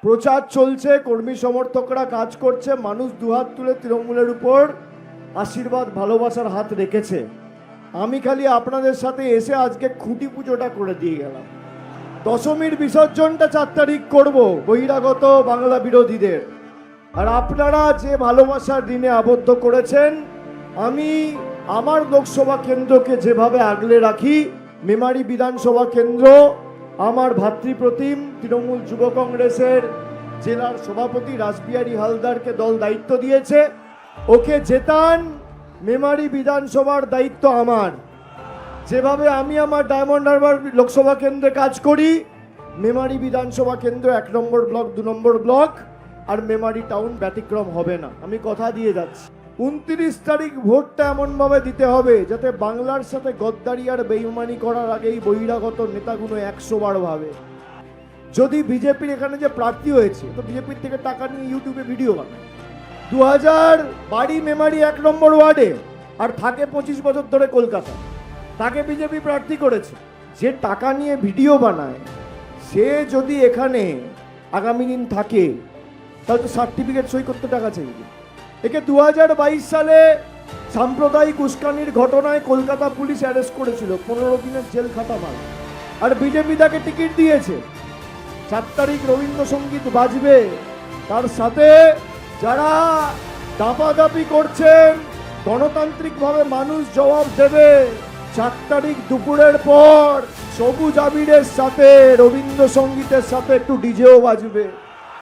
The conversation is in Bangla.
প্রচার চলছে, কর্মী সমর্থকরা কাজ করছে, মানুষ দুহাত তুলে তৃণমূলের উপর আশীর্বাদ ভালোবাসার হাত রেখেছে। আমি খালি আপনাদের সাথে এসে আজকে খুঁটি পুজোটা করে দিয়ে গেলাম। দশমীর বিসর্জনটা 4 তারিখ করব বহিরাগত বাংলা বিরোধীদের। আর আপনারা যে ভালোবাসার দিনে আবদ্ধ করেছেন, আমি আমার লোকসভা কেন্দ্রকে যেভাবে আগলে রাখি, মেমারি বিধানসভা কেন্দ্র আমার ভাতৃপ্রতিম তৃণমূল যুব কংগ্রেসের জেলার সভাপতি রাসবিহারী হালদারকে দল দায়িত্ব দিয়েছে। ওকে জেতান, মেমারি বিধানসভার দায়িত্ব আমার। যেভাবে আমি আমার ডায়মন্ড হারবার লোকসভা কেন্দ্রে কাজ করি, মেমারি বিধানসভা কেন্দ্র 1 নম্বর ব্লক, 2 নম্বর ব্লক আর মেমারি টাউন ব্যতিক্রম হবে না, আমি কথা দিয়ে যাচ্ছি। 29 তারিখ ভোটটা এমনভাবে দিতে হবে যাতে বাংলার সাথে গদ্দারি আর বেইমানি করার আগেই বহিরাগত নেতাগুলো 100 বার ভাবে। যদি বিজেপির এখানে যে প্রার্থী হয়েছে, তো বিজেপির থেকে টাকা নিয়ে ইউটিউবে ভিডিও বানায়। 2000 বাড়ি মেমারি 1 নম্বর ওয়ার্ডে, আর থাকে 25 বছর ধরে কলকাতা, তাকে বিজেপি প্রার্থী করেছে। যে টাকা নিয়ে ভিডিও বানায়, সে যদি এখানে আগামী দিন থাকে, তাহলে তো সার্টিফিকেট সই করতে টাকা চাইবে। একে 2022 সালে সাম্প্রদায়িক উস্কানির ঘটনায় কলকাতা পুলিশ অ্যারেস্ট করেছিল, 15 দিনের জেল খাটামাল, আর বিজেপি তাকে টিকিট দিয়েছে। 4 তারিখ রবীন্দ্রসঙ্গীত বাজবে, তার সাথে যারা দাপাদাপি করছেন, গণতান্ত্রিকভাবে মানুষ জবাব দেবে। 4 তারিখ দুপুরের পর সবুজ আবিরের সাথে রবীন্দ্রসঙ্গীতের সাথে একটু ডিজেও বাজবে।